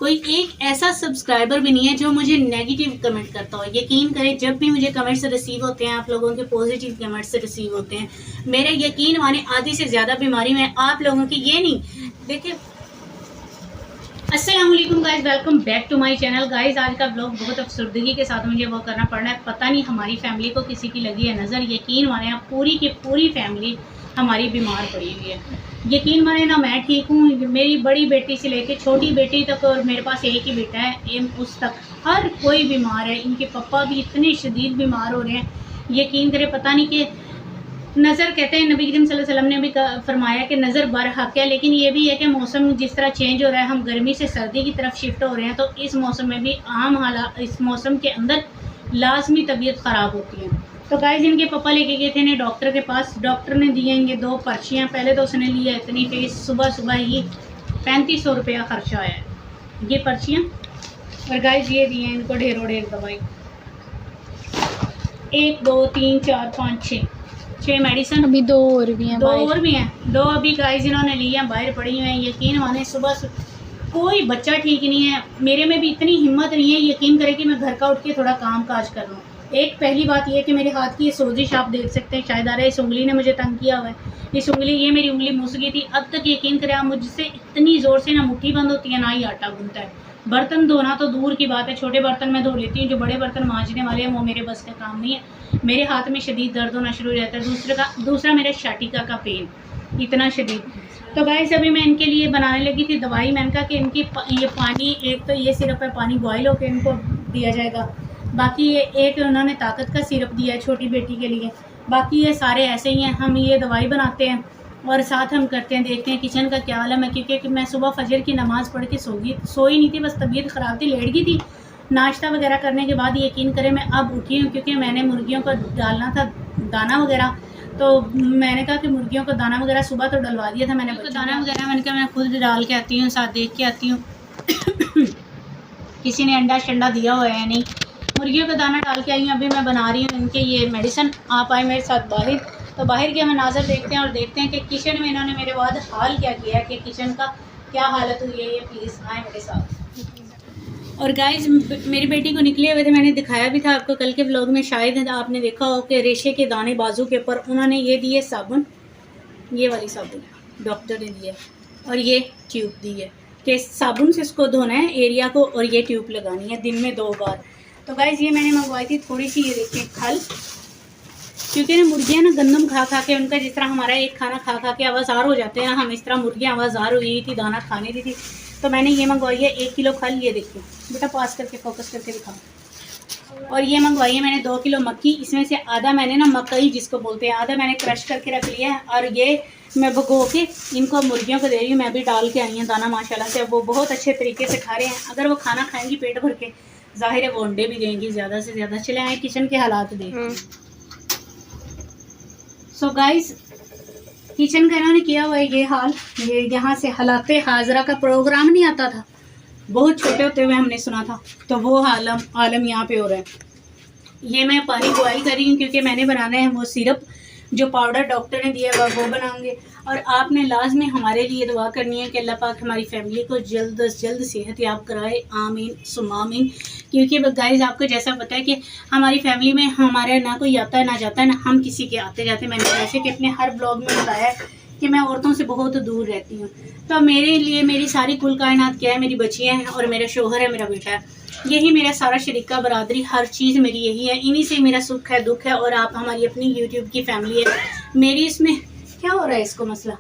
कोई एक ऐसा सब्सक्राइबर भी नहीं है जो मुझे नेगेटिव कमेंट करता हो। यकीन करें, जब भी मुझे कमेंट्स रिसीव होते हैं, आप लोगों के पॉजिटिव कमेंट्स रिसीव होते हैं, मेरे यकीन माने आधी से ज़्यादा बीमारी में आप लोगों की ये नहीं। देखिए, अस्सलाम वालेकुम guys, welcome back to my channel. Guys, आज का ब्लॉग बहुत अफसरदगी के साथ मुझे वो करना पड़ रहा है। पता नहीं हमारी फैमिली को किसी की लगी है नज़र। यकीन माने आप पूरी की पूरी फैमिली हमारी बीमार पड़ी हुई है। यकीन माने ना मैं ठीक हूँ, मेरी बड़ी बेटी से लेके छोटी बेटी तक, और मेरे पास एक ही बेटा है उस तक हर कोई बीमार है। इनके पापा भी इतने शदीद बीमार हो रहे हैं, यकीन करें। पता नहीं कि नज़र, कहते हैं नबी करीम सल्लल्लाहु अलैहि वसल्लम ने भी फरमाया कि नज़र बरहक है, लेकिन ये भी है कि मौसम जिस तरह चेंज हो रहा है, हम गर्मी से सर्दी की तरफ शिफ्ट हो रहे हैं, तो इस मौसम में भी आम हालात, इस मौसम के अंदर लाजमी तबीयत ख़राब होती है। तो गाइस, इनके पापा लेके गए थे इन्हें डॉक्टर के पास। डॉक्टर ने दिए इनके 2 पर्चियाँ। पहले तो उसने लिया इतनी फीस, सुबह सुबह ही 3500 रुपया खर्चा आया है ये पर्चियाँ। और गाइस, ये दिए इनको ढेरों ढेर दवाई, 1 2 3 4 5 6 मेडिसिन। अभी 2 और भी हैं, 2 और भी हैं, 2 अभी गाइस इन्होंने ली हैं, बाहर पड़ी हुई हैं। यकीन माने सुबह कोई बच्चा ठीक नहीं है। मेरे में भी इतनी हिम्मत नहीं है, यकीन करें, कि मैं घर का उठ के थोड़ा काम काज कर लूँ। एक पहली बात यह कि मेरे हाथ की ये सोजिश आप देख सकते हैं, शायद आ रहा है, इस उंगली ने मुझे तंग किया हुआ है। इस उंगली, ये मेरी उंगली मुस गई थी। अब तक यकीन करें आप, मुझसे इतनी ज़ोर से ना मुट्ठी बंद होती है, ना ही आटा गूंथता है। बर्तन धोना तो दूर की बात है, छोटे बर्तन मैं धो लेती हूँ, जो बड़े बर्तन मांजने वाले हैं वो मेरे बस का काम नहीं है। मेरे हाथ में शदीद दर्द होना शुरू हो जाता है। दूसरा मेरा शाटिका का पेन इतना शदीद। तो गाइस, अभी मैं इनके लिए बनाने लगी थी दवाई। मैंने कहा कि इनकी ये पानी, एक तो ये सिरप है, पानी बॉयल होकर इनको दिया जाएगा। बाकी ये एक उन्होंने ताकत का सिरप दिया है छोटी बेटी के लिए। बाकी ये सारे ऐसे ही हैं। हम ये दवाई बनाते हैं और साथ हम करते हैं, देखते हैं किचन का क्या हाल है। मैं क्योंकि मैं सुबह फजर की नमाज़ पढ़ के सोई नहीं थी, बस तबीयत ख़राब थी, लेट गई थी। नाश्ता वगैरह करने के बाद यकीन करें मैं अब उठी हूँ, क्योंकि मैंने मुर्गियों को डालना था दाना वगैरह। तो मैंने कहा कि मुर्गियों को दाना वगैरह सुबह तो डलवा दिया था मैंने, दाना वगैरह मैंने कहा मैं खुद डाल के आती हूँ, साथ देख के आती हूँ किसी ने अंडा शंडा दिया हुआ है नहीं। मुर्गियों का दाना डाल के आई हूँ। अभी मैं बना रही हूँ इनके ये मेडिसिन। आप आए मेरे साथ बाहर, तो बाहर के मनाज़र देखते हैं और देखते हैं कि किचन में इन्होंने मेरे बाद हाल क्या किया है, कि किचन का क्या हालत हुई है। ये प्लीज़ आए मेरे साथ। और गाइस, मेरी बेटी को निकले हुए थे, मैंने दिखाया भी था आपको कल के व्लॉग में, शायद आपने देखा हो कि रेशे के दाने बाजू के ऊपर उन्होंने ये दिए साबुन, ये वाली साबुन डॉक्टर ने दी है, और ये ट्यूब दी है कि साबुन से इसको धोना है एरिया को, और ये ट्यूब लगानी है दिन में 2 बार। तो गाइस, ये मैंने मंगवाई थी थोड़ी सी, ये देखिए खल, क्योंकि ना मुर्गियाँ ना गंदम खा खा के, उनका जिस तरह हमारा एक खाना खा खा के आवाज़ार हो जाते हैं, हम इस तरह मुर्गियाँ आवाज़ार हुई थी, दाना खाने दी थी। तो मैंने ये मंगवाई है 1 किलो खल। ये देखिए बेटा, पास करके फोकस करके दिखाओ। और ये मंगवाई है मैंने 2 किलो मक्की। इसमें से आधा मैंने ना मकई जिसको बोलते हैं, आधा मैंने क्रश करके रख लिया है, और ये मैं भगो के इनको मुर्गियों को दे रही हूँ। मैं भी डाल के आई हूँ दाना, माशाल्लाह से वो बहुत अच्छे तरीके से खा रहे हैं। अगर वो खाना खाएंगी पेट भर के, जाहिर है वो अंडे भी देंगी ज़्यादा से ज़्यादा। चले आए किचन के हालात देख। सो गाइस, किचन का इन्होंने किया हुआ है ये हाल। ये यहाँ से हालाते हाजरा का प्रोग्राम नहीं आता था, बहुत छोटे होते हुए हमने सुना था, तो वो आलम यहाँ पे हो रहा है। ये मैं पानी बॉयल कर रही हूँ, क्योंकि मैंने बनाना है वो सिरप, जो पाउडर डॉक्टर ने दिया है वो बनाऊंगे। और आपने लाजमी हमारे लिए दुआ करनी है कि अल्लाह पाक हमारी फैमिली को जल्द से जल्द सेहत याब कराए, आमीन सुम्मा आमीन। क्योंकि गाइस, आपको जैसा पता है कि हमारी फैमिली में हमारे ना कोई आता है ना जाता है, ना हम किसी के आते जाते। मैंने वैसे कि अपने हर ब्लॉग में बताया है कि मैं औरतों से बहुत दूर रहती हूँ। तो मेरे लिए मेरी सारी कुल कायनात क्या है, मेरी बच्चियाँ हैं और मेरा शोहर है, मेरा बेटा है, यही मेरा सारा शरीका बरादरी, हर चीज़ मेरी यही है। इन्हीं से मेरा सुख है, दुख है। और आप हमारी अपनी यूट्यूब की फैमिली है। मेरी इसमें क्या हो रहा है इसको मसला,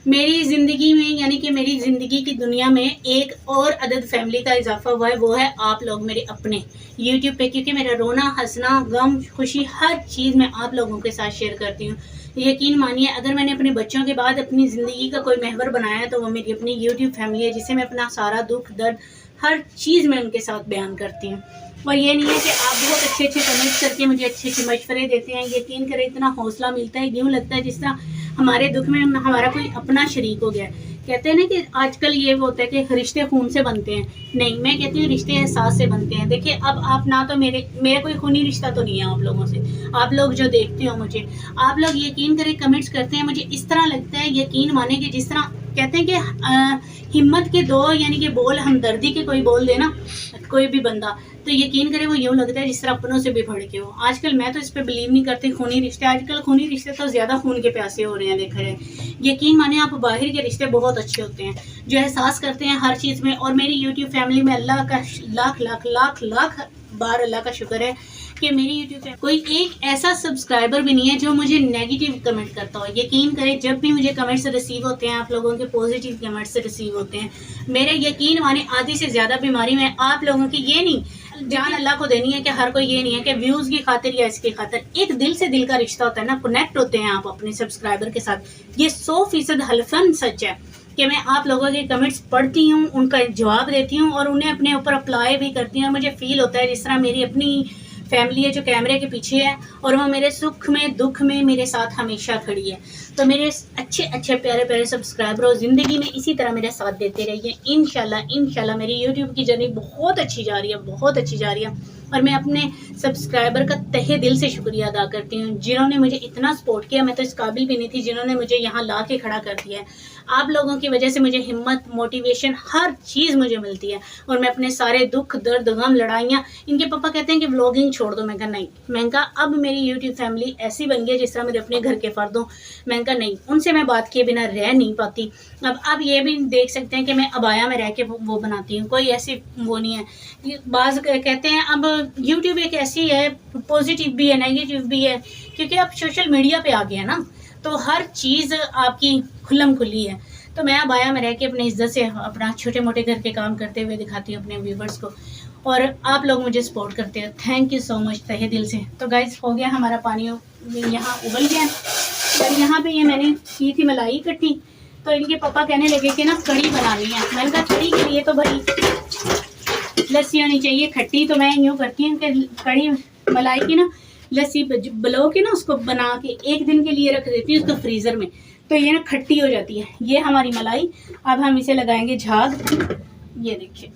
मेरी ज़िंदगी में, यानी कि मेरी ज़िंदगी की दुनिया में एक और अदद फैमिली का इजाफा हुआ है, वो है आप लोग मेरे अपने यूट्यूब पे। क्योंकि मेरा रोना, हंसना, गम, खुशी, हर चीज़ मैं आप लोगों के साथ शेयर करती हूँ। यकीन मानिए, अगर मैंने अपने बच्चों के बाद अपनी ज़िंदगी का कोई महवर बनाया है, तो वो मेरी अपनी यूट्यूब फैमिली है, जिसे मैं अपना सारा दुख दर्द हर चीज़ में उनके साथ बयान करती हूँ। और ये नहीं है कि आप बहुत अच्छे अच्छे कमेंट्स करके मुझे अच्छे अच्छे मशवरे देते हैं। यकीन करें, इतना हौसला मिलता है, यूँ लगता है जिस तरह हमारे दुख में हमारा कोई अपना शरीक हो गया। कहते हैं ना कि आजकल ये होता है कि रिश्ते खून से बनते हैं, नहीं, मैं कहती हूँ रिश्ते एहसास से बनते हैं। देखिए, अब आप ना तो मेरा कोई खूनी रिश्ता तो नहीं है आप लोगों से, आप लोग जो देखते हो मुझे, आप लोग यकीन करें कमेंट्स करते हैं, मुझे इस तरह लगता है, यकीन माने कि जिस तरह कहते हैं कि हिम्मत के दो यानी कि बोल हमदर्दी के कोई बोल देना कोई भी बंदा, तो यकीन करे वो यूँ लगता है जिस तरह अपनों से भी भड़ के हो। आजकल मैं तो इस पर बिलीव नहीं करती खूनी रिश्ते, आजकल खूनी रिश्ते तो ज़्यादा खून के प्यासे हो रहे हैं देख रहे हैं। यकीन माने आप बाहर के रिश्ते बहुत अच्छे होते हैं जो एहसास करते हैं हर चीज़ में। और मेरी यूट्यूब फैमिली में अल्लाह का लाख लाख लाख लाख बार अल्लाह का शुक्र है कि मेरी यूट्यूब पे कोई एक ऐसा सब्सक्राइबर भी नहीं है जो मुझे नेगेटिव कमेंट करता हो। यकीन करें जब भी मुझे कमेंट्स रिसीव होते हैं, आप लोगों के पॉजिटिव कमेंट्स रिसीव होते हैं, मेरे यकीन माने आधी से ज़्यादा बीमारी में आप लोगों की ये नहीं, जान अल्लाह को देनी है कि हर कोई ये नहीं है कि व्यूज़ की खातिर या इसकी खातिर, एक दिल से दिल का रिश्ता होता है ना, कनेक्ट होते हैं आप अपने सब्सक्राइबर के साथ। ये 100% हल्फन सच है कि मैं आप लोगों के कमेंट्स पढ़ती हूँ, उनका जवाब देती हूँ और उन्हें अपने ऊपर अप्लाई भी करती हूँ। मुझे फील होता है जिस तरह मेरी अपनी फैमिली है जो कैमरे के पीछे है और वो मेरे सुख में दुख में मेरे साथ हमेशा खड़ी है। तो मेरे अच्छे अच्छे प्यारे प्यारे सब्सक्राइबर और ज़िंदगी में इसी तरह मेरा साथ देते रहिए। इंशाल्लाह मेरी यूट्यूब की जर्नी बहुत अच्छी जा रही है, बहुत अच्छी जा रही है। और मैं अपने सब्सक्राइबर का तहे दिल से शुक्रिया अदा करती हूँ जिन्होंने मुझे इतना सपोर्ट किया। मैं तो इस काबिल भी नहीं थी, जिन्होंने मुझे यहाँ ला के खड़ा कर दिया है। आप लोगों की वजह से मुझे हिम्मत, मोटिवेशन, हर चीज़ मुझे मिलती है। और मैं अपने सारे दुख दर्द गम लड़ाइयाँ, इनके पापा कहते हैं कि व्लॉगिंग छोड़ दो, मैं कहा नहीं। मैं कहा अब मेरी यूट्यूब फैमिली ऐसी बन गई है जिस तरह मेरे अपने घर के फर्द हों। मैं कहा नहीं, उनसे मैं बात किए बिना रह नहीं पाती। अब आप ये भी देख सकते हैं कि मैं अबाया में रह के वो बनाती हूँ, कोई ऐसी वो नहीं है। बाज़ कहते हैं अब यूट्यूब एक ऐसी है, पॉजिटिव भी है नेगेटिव भी है, क्योंकि आप सोशल मीडिया पे आ गए हैं ना, तो हर चीज़ आपकी खुल्लम खुली है। तो मैं अबाया में रह के अपनी इज्जत से अपना छोटे मोटे घर के काम करते हुए दिखाती हूँ अपने व्यूवर्स को, और आप लोग मुझे सपोर्ट करते हैं। थैंक यू सो मच तहे दिल से। तो गाइस हो गया हमारा पानी यहाँ उबल गया और यहाँ पे ये मैंने की थी मलाई इकट्ठी। तो इनके पापा कहने लगे कि ना कड़ी बनानी है। मैंने कहा कड़ी के लिए तो भाई लस्सी होनी चाहिए खट्टी। तो मैं यूँ करती हूँ कि कड़ी मलाई की ना लस्सी बलो के ना उसको बना के एक दिन के लिए रख देती हूँ उसको फ्रीज़र में, तो ये ना खट्टी हो जाती है। ये हमारी मलाई। अब हम इसे लगाएंगे झाग। ये देखिए,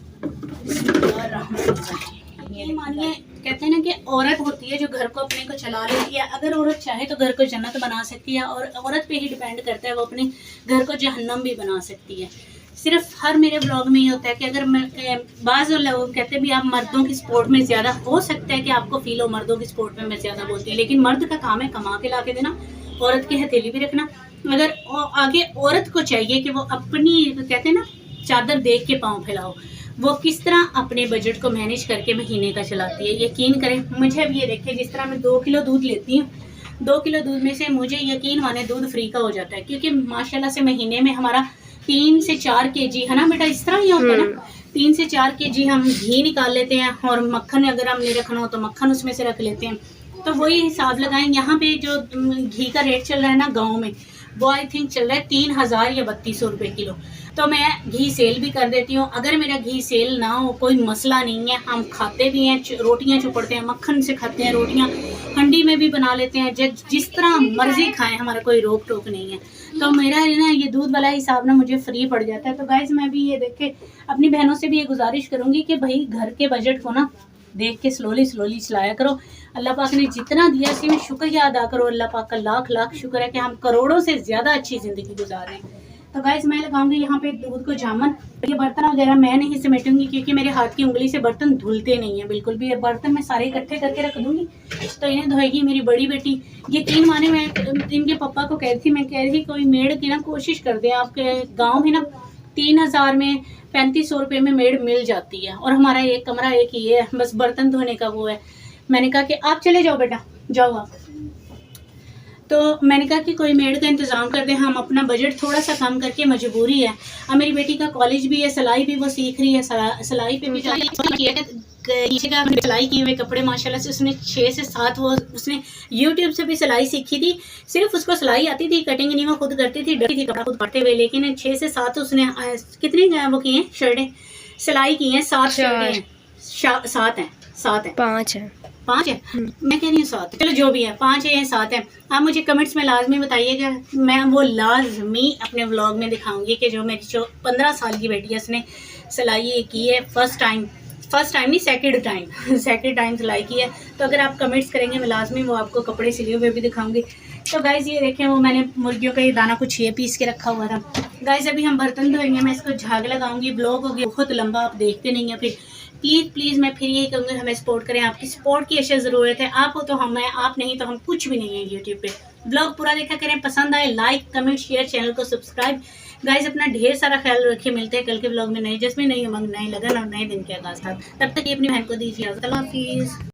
ये मानिए कहते हैं ना कि औरत होती है जो घर को अपने को चला लेती है। अगर औरत चाहे तो घर को जन्नत बना सकती है, और औरत पे ही डिपेंड करता है वो अपने घर को जहन्नम भी बना सकती है। सिर्फ हर मेरे ब्लॉग में ये होता है कि अगर बाज़ लोग कहते हैं भी आप मर्दों की सपोर्ट में ज़्यादा, हो सकता है कि आपको फील हो मर्दों की सपोर्ट में मैं ज़्यादा बोलती हूँ, लेकिन मर्द का काम है कमा के ला के देना, औरत की हथेली भी रखना। अगर आगे औरत को चाहिए कि वो अपनी कहते हैं ना चादर देख के पाँव फैलाओ, वो किस तरह अपने बजट को मैनेज करके महीने का चलाती है। यकीन करें मुझे अब ये देखें, जिस तरह मैं 2 किलो दूध लेती हूँ, 2 किलो दूध में से मुझे यकीन माने दूध फ्री का हो जाता है, क्योंकि माशाल्लाह से महीने में हमारा 3 से 4 kg है ना बेटा, इस तरह ही होता है ना, 3 से 4 kg हम घी निकाल लेते हैं, और मक्खन अगर हमने रखना हो तो मक्खन उसमें से रख लेते हैं। तो वही हिसाब लगाएं। यहाँ पे जो घी का रेट चल रहा है ना गाँव में, वो आई थिंक चल रहा है 3000 या 3200 रुपये किलो। तो मैं घी सेल भी कर देती हूँ। अगर मेरा घी सेल ना हो कोई मसला नहीं है, हम खाते भी हैं, रोटियाँ चुपड़ते हैं, मक्खन से खाते हैं, रोटियाँ हंडी में भी बना लेते हैं, जिस तरह मर्जी खाएं, हमारा कोई रोक टोक नहीं है। तो मेरा ना ये दूध वाला हिसाब ना मुझे फ्री पड़ जाता है। तो गाइस मैं भी ये देख के अपनी बहनों से भी ये गुजारिश करूँगी कि भाई घर के बजट को ना देख के स्लोली चलाया करो। अल्लाह पाक ने जितना दिया इसी में शुक्रिया अदा करो। अल्लाह पाक का लाख लाख शुक्र है कि हम करोड़ों से ज़्यादा अच्छी ज़िंदगी गुजार रहे हैं। तो गाइस मैं लगाऊंगी यहाँ पे दूध को जामन। ये बर्तन वगैरह मैं नहीं समेटूंगी क्योंकि मेरे हाथ की उंगली से बर्तन धुलते नहीं है बिल्कुल भी। बर्तन मैं सारे इकट्ठे करके रख दूंगी, तो इन्हें धोएगी मेरी बड़ी बेटी। यकीन माने मैं इनके पापा को कह रही थी कोई मेड की ना कोशिश कर दें। आपके गाँव में ना 3000 में 3500 रुपये में मेड मिल जाती है, और हमारा एक कमरा एक ही है, बस बर्तन धोने का वो है। मैंने कहा कि आप चले जाओ बेटा, जाओ आप। तो मैंने कहा कि कोई मेड का इंतज़ाम कर दें, हम अपना बजट थोड़ा सा कम करके, मजबूरी है। अब मेरी बेटी का कॉलेज भी है, सिलाई भी वो सीख रही है, सिलाई पे भी सिलाई किए हुए कपड़े माशाल्लाह से उसने 6 से 7 वो उसने यूट्यूब से भी सिलाई सीखी थी। सिर्फ उसको सिलाई आती थी, कटिंग नहीं वो खुद करती थी, डरती थी कपड़ा खुद काटते हुए। लेकिन 6 से 7 उसने कितनी वो की हैं शर्टें सिलाई की हैं, 7 शर्टें हैं, 7 हैं, 7 हैं, 5 है, 5 है, मैं कह रही हूँ 7, चलो जो भी है 5 है या 7 है। आप मुझे कमेंट्स में लाजमी बताइएगा, मैं वो लाजमी अपने व्लॉग में दिखाऊंगी कि जो मेरी जो 15 साल की बेटी है उसने सिलाई की है फर्स्ट टाइम नहीं सेकंड टाइम सिलाई की है। तो अगर आप कमेंट्स करेंगे मैं लाजमी वो आपको कपड़े सिले हुए भी दिखाऊंगी। तो गाइज़ ये देखें वो मैंने मुर्गियों का ये दाना कुछ ये पीस के रखा हुआ था। गाइज़ अभी हम बर्तन धोएंगे, मैं इसको झाग लगाऊंगी। ब्लॉग हो गया बहुत लंबा, आप देखते नहीं हैं। फिर प्लीज़ मैं फिर यही कहूँगी हमें सपोर्ट करें, आपकी सपोर्ट की अशा ज़रूरत है। आप हो तो हम हैं, आप नहीं तो हम कुछ भी नहीं है यूट्यूब पे। ब्लॉग पूरा देखा करें, पसंद आए लाइक कमेंट शेयर, चैनल को सब्सक्राइब। गाइज अपना ढेर सारा ख्याल रखिए। मिलते हैं कल के ब्लॉग में नए जज्बे, नई उमंग, नई लगन और नए दिन के आगाज़। तब तक ये अपनी बहन को दीजिए। अल्लाह हाफिज़।